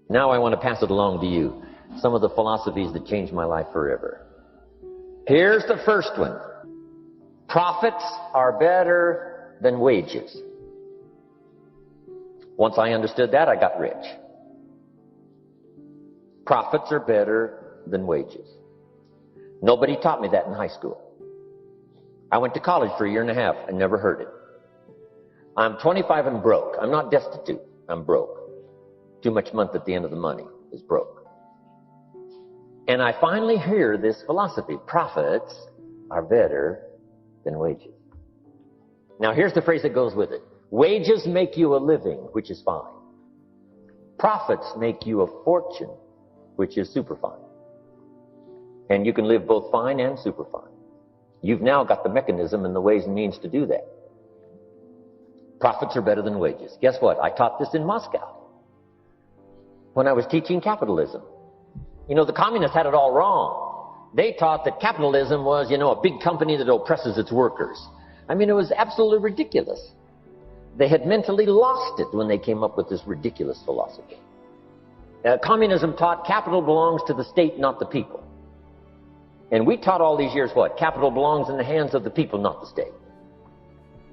Now I want to pass it along to you. Some of the philosophies that changed my life forever. Here's the first one. Profits are better than wages. Once I understood that, I got rich. Profits are better than wages. Nobody taught me that in high school. I went to college for a year and a half and never heard it. I'm 25 and broke. I'm not destitute. I'm broke. Too much month at the end of the money is broke. And I finally hear this philosophy. Profits are better than wages. Now here's the phrase that goes with it. Wages make you a living, which is fine. Profits make you a fortune, which is super fine. And you can live both fine and super fine. You've now got the mechanism and the ways and means to do that. Profits are better than wages. Guess what? I taught this in Moscow when I was teaching capitalism. You know, the communists had it all wrong. They taught that capitalism was, a big company that oppresses its workers. I mean, it was absolutely ridiculous. They had mentally lost it when they came up with this ridiculous philosophy. Communism taught capital belongs to the state, not the people. And we taught all these years what? Capital belongs in the hands of the people, not the state.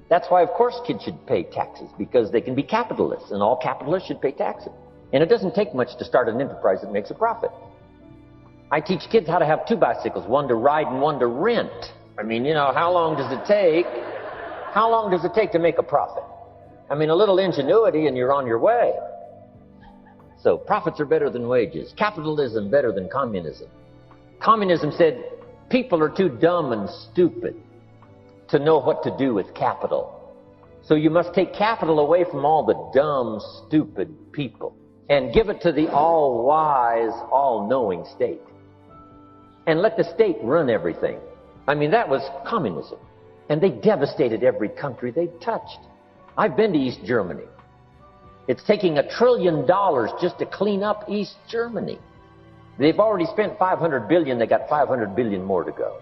That's why, of course, kids should pay taxes, because they can be capitalists, and all capitalists should pay taxes. And it doesn't take much to start an enterprise that makes a profit. I teach kids how to have two bicycles, one to ride and one to rent. I mean, how long does it take? How long does it take to make a profit? I mean, a little ingenuity and you're on your way. So profits are better than wages. Capitalism better than communism. Communism said people are too dumb and stupid to know what to do with capital. So you must take capital away from all the dumb, stupid people and give it to the all-wise, all-knowing state. And let the state run everything. I mean, that was communism. And they devastated every country they touched. I've been to East Germany. It's taking $1 trillion just to clean up East Germany. They've already spent $500 billion. They got $500 billion more to go.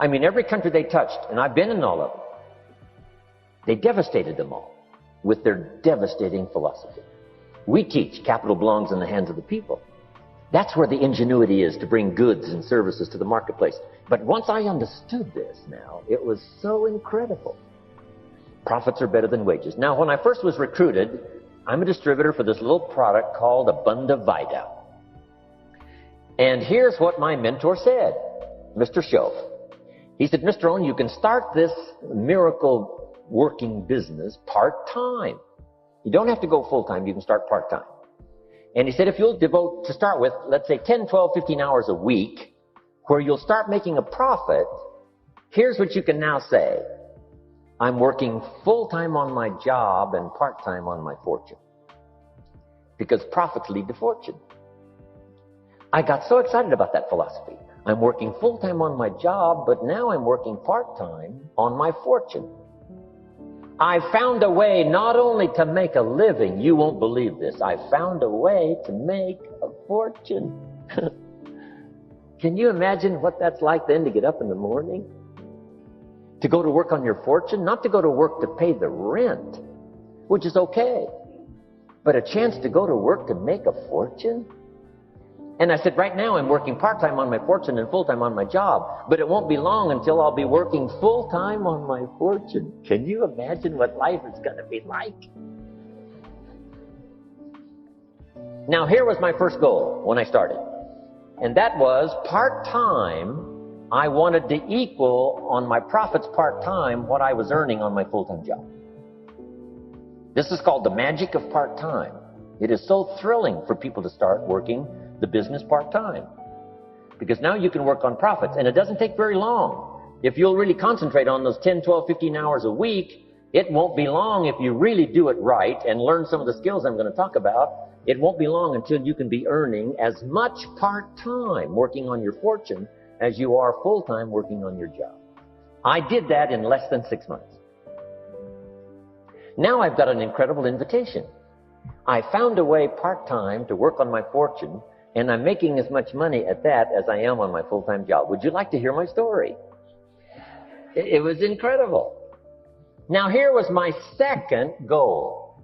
I mean, every country they touched, and I've been in all of them, they devastated them all with their devastating philosophy. We teach capital belongs in the hands of the people. That's where the ingenuity is to bring goods and services to the marketplace. But once I understood this now, it was so incredible. Profits are better than wages. Now, when I first was recruited, I'm a distributor for this little product called Abunda Vida. And here's what my mentor said, Mr. Schoaf. He said, Mr. Rohn, you can start this miracle working business part-time. You don't have to go full-time. You can start part-time. And he said, if you'll devote, to start with, let's say 10, 12, 15 hours a week, where you'll start making a profit, here's what you can now say. I'm working full-time on my job and part-time on my fortune. Because profits lead to fortune. I got so excited about that philosophy. I'm working full-time on my job, but now I'm working part-time on my fortune. I found a way not only to make a living, you won't believe this, I found a way to make a fortune. Can you imagine what that's like then to get up in the morning? To go to work on your fortune? Not to go to work to pay the rent, which is okay, but a chance to go to work to make a fortune? And I said, right now I'm working part-time on my fortune and full-time on my job, but it won't be long until I'll be working full-time on my fortune. Can you imagine what life is going to be like? Now, here was my first goal when I started, and that was part-time. I wanted to equal on my profits part-time what I was earning on my full-time job. This is called the magic of part-time. It is so thrilling for people to start working the business part-time, because now you can work on profits, and it doesn't take very long. If you'll really concentrate on those 10, 12, 15 hours a week, it won't be long if you really do it right and learn some of the skills I'm going to talk about. It won't be long until you can be earning as much part-time working on your fortune as you are full-time working on your job. I did that in less than 6 months. Now I've got an incredible invitation. I found a way part-time to work on my fortune, and I'm making as much money at that as I am on my full-time job. Would you like to hear my story? It was incredible. Now here was my second goal,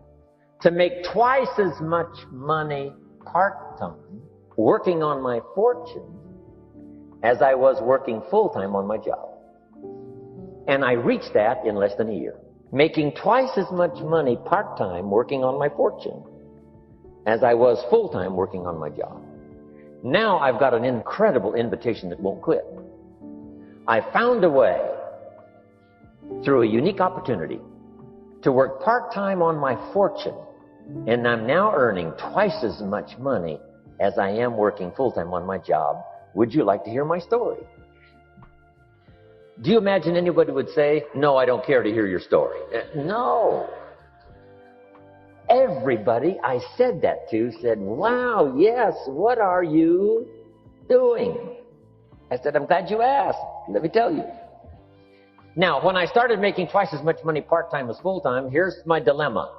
to make twice as much money part-time working on my fortune as I was working full-time on my job. And I reached that in less than a year, making twice as much money part-time working on my fortune as I was full-time working on my job. Now I've got an incredible invitation that won't quit. I found a way, through a unique opportunity, to work part-time on my fortune, and I'm now earning twice as much money as I am working full-time on my job. Would you like to hear my story? Do you imagine anybody would say, no, I don't care to hear your story? No. Everybody I said that to said, wow, yes, what are you doing? I said, I'm glad you asked. Let me tell you. Now, when I started making twice as much money part-time as full-time, here's my dilemma.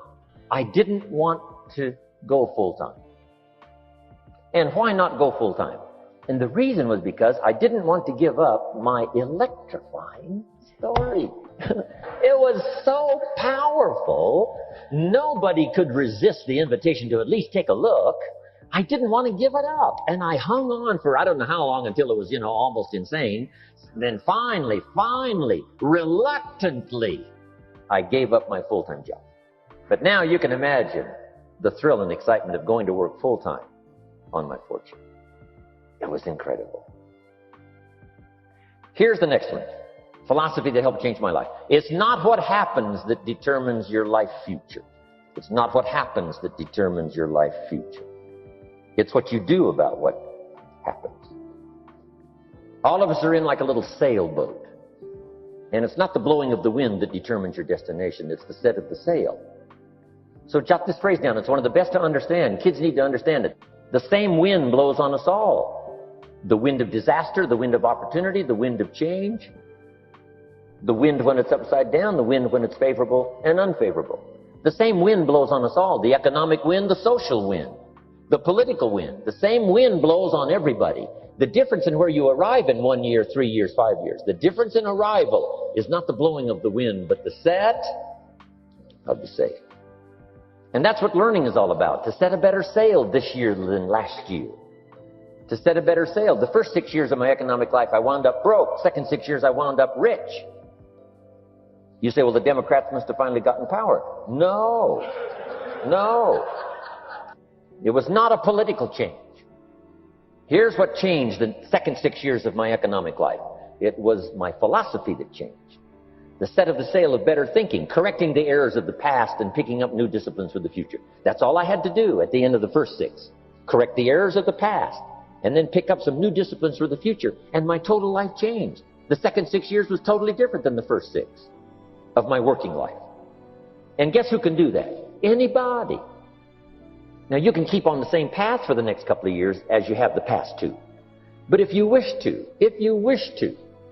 I didn't want to go full-time. And why not go full-time? And the reason was because I didn't want to give up my electrifying story. It was so powerful, nobody could resist the invitation to at least take a look. I didn't want to give it up. And I hung on for I don't know how long until it was, almost insane. Then finally, reluctantly, I gave up my full-time job. But now you can imagine the thrill and excitement of going to work full-time on my fortune. It was incredible. Here's the next one. Philosophy that helped change my life. It's not what happens that determines your life future. It's not what happens that determines your life future. It's what you do about what happens. All of us are in like a little sailboat. And it's not the blowing of the wind that determines your destination. It's the set of the sail. So jot this phrase down. It's one of the best to understand. Kids need to understand it. The same wind blows on us all. The wind of disaster, the wind of opportunity, the wind of change. The wind when it's upside down, the wind when it's favorable and unfavorable. The same wind blows on us all. The economic wind, the social wind, the political wind. The same wind blows on everybody. The difference in where you arrive in 1 year, 3 years, 5 years. The difference in arrival is not the blowing of the wind, but the set of the sail. And that's what learning is all about. To set a better sail this year than last year. To set a better sail. The first 6 years of my economic life, I wound up broke. Second 6 years, I wound up rich. You say, well, the Democrats must have finally gotten power. No. It was not a political change. Here's what changed the second 6 years of my economic life. It was my philosophy that changed. The set of the sail of better thinking, correcting the errors of the past and picking up new disciplines for the future. That's all I had to do at the end of the first 6. Correct the errors of the past and then pick up some new disciplines for the future. And my total life changed. The second 6 years was totally different than the first 6 of my working life. And guess who can do that? Anybody. Now you can keep on the same path for the next couple of years as you have the past 2. But if you wish to,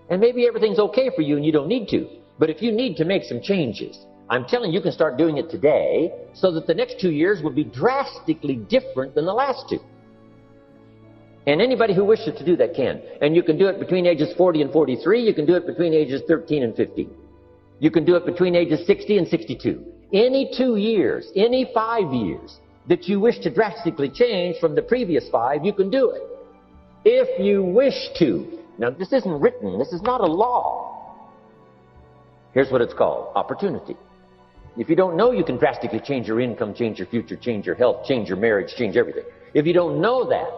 and maybe everything's okay for you and you don't need to, but if you need to make some changes, I'm telling you can start doing it today so that the next 2 years will be drastically different than the last 2. And anybody who wishes to do that can. And you can do it between ages 40 and 43. You can do it between ages 13 and 15. You can do it between ages 60 and 62. Any 2 years, any 5 years that you wish to drastically change from the previous 5, you can do it. If you wish to. Now, this isn't written. This is not a law. Here's what it's called. Opportunity. If you don't know you can drastically change your income, change your future, change your health, change your marriage, change everything. If you don't know that,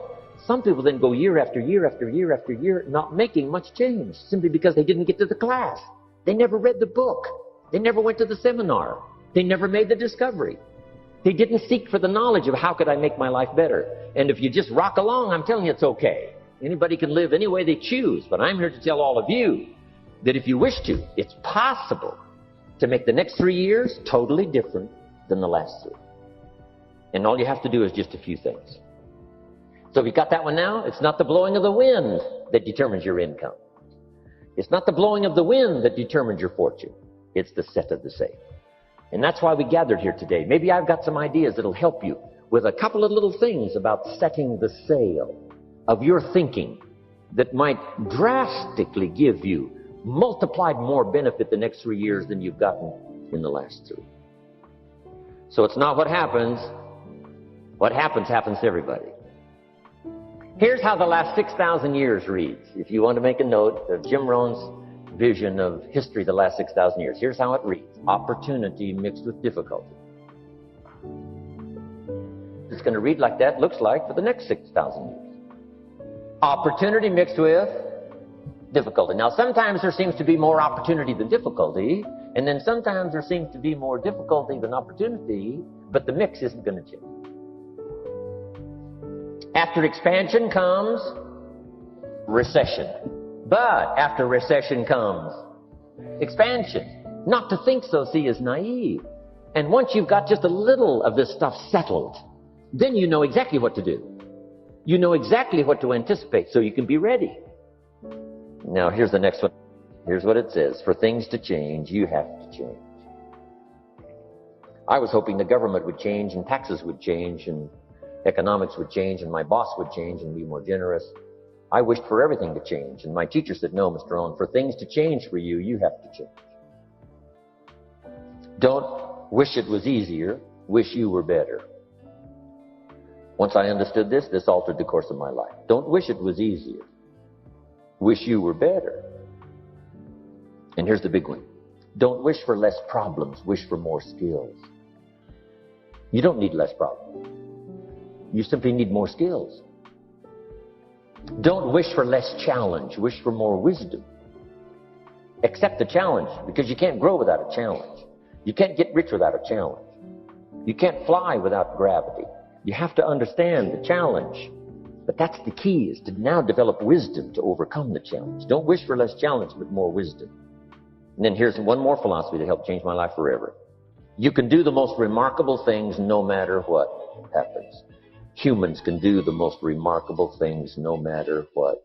some people then go year after year after year after year not making much change simply because they didn't get to the class. They never read the book. They never went to the seminar. They never made the discovery. They didn't seek for the knowledge of how could I make my life better. And if you just rock along, I'm telling you it's okay. Anybody can live any way they choose. But I'm here to tell all of you that if you wish to, it's possible to make the next 3 years totally different than the last 3. And all you have to do is just a few things. So if you got that one now, it's not the blowing of the wind that determines your income. It's not the blowing of the wind that determines your fortune. It's the set of the sail. And that's why we gathered here today. Maybe I've got some ideas that'll help you with a couple of little things about setting the sail of your thinking that might drastically give you multiplied more benefit the next 3 years than you've gotten in the last 3. So it's not what happens. What happens, happens to everybody. Here's how the last 6,000 years reads. If you want to make a note of Jim Rohn's vision of history the last 6,000 years, here's how it reads. Opportunity mixed with difficulty. It's going to read like that, looks like, for the next 6,000 years. Opportunity mixed with difficulty. Now, sometimes there seems to be more opportunity than difficulty, and then sometimes there seems to be more difficulty than opportunity, but the mix isn't going to change. After expansion comes recession. But after recession comes expansion. Not to think so, see, is naive. And once you've got just a little of this stuff settled, then you know exactly what to do. You know exactly what to anticipate, so you can be ready. Now, here's the next one. Here's what it says. For things to change, you have to change. I was hoping the government would change, and taxes would change, and economics would change, and my boss would change and be more generous. I wished for everything to change, and my teacher said, no, Mr. Rohn, for things to change for you, you have to change. Don't wish it was easier, wish you were better. Once I understood this, this altered the course of my life. Don't wish it was easier, wish you were better. And here's the big one. Don't wish for less problems, wish for more skills. You don't need less problems. You simply need more skills. Don't wish for less challenge. Wish for more wisdom. Accept the challenge, because you can't grow without a challenge. You can't get rich without a challenge. You can't fly without gravity. You have to understand the challenge. But that's the key, is to now develop wisdom to overcome the challenge. Don't wish for less challenge, but more wisdom. And then here's one more philosophy that helped change my life forever. You can do the most remarkable things no matter what happens. Humans can do the most remarkable things no matter what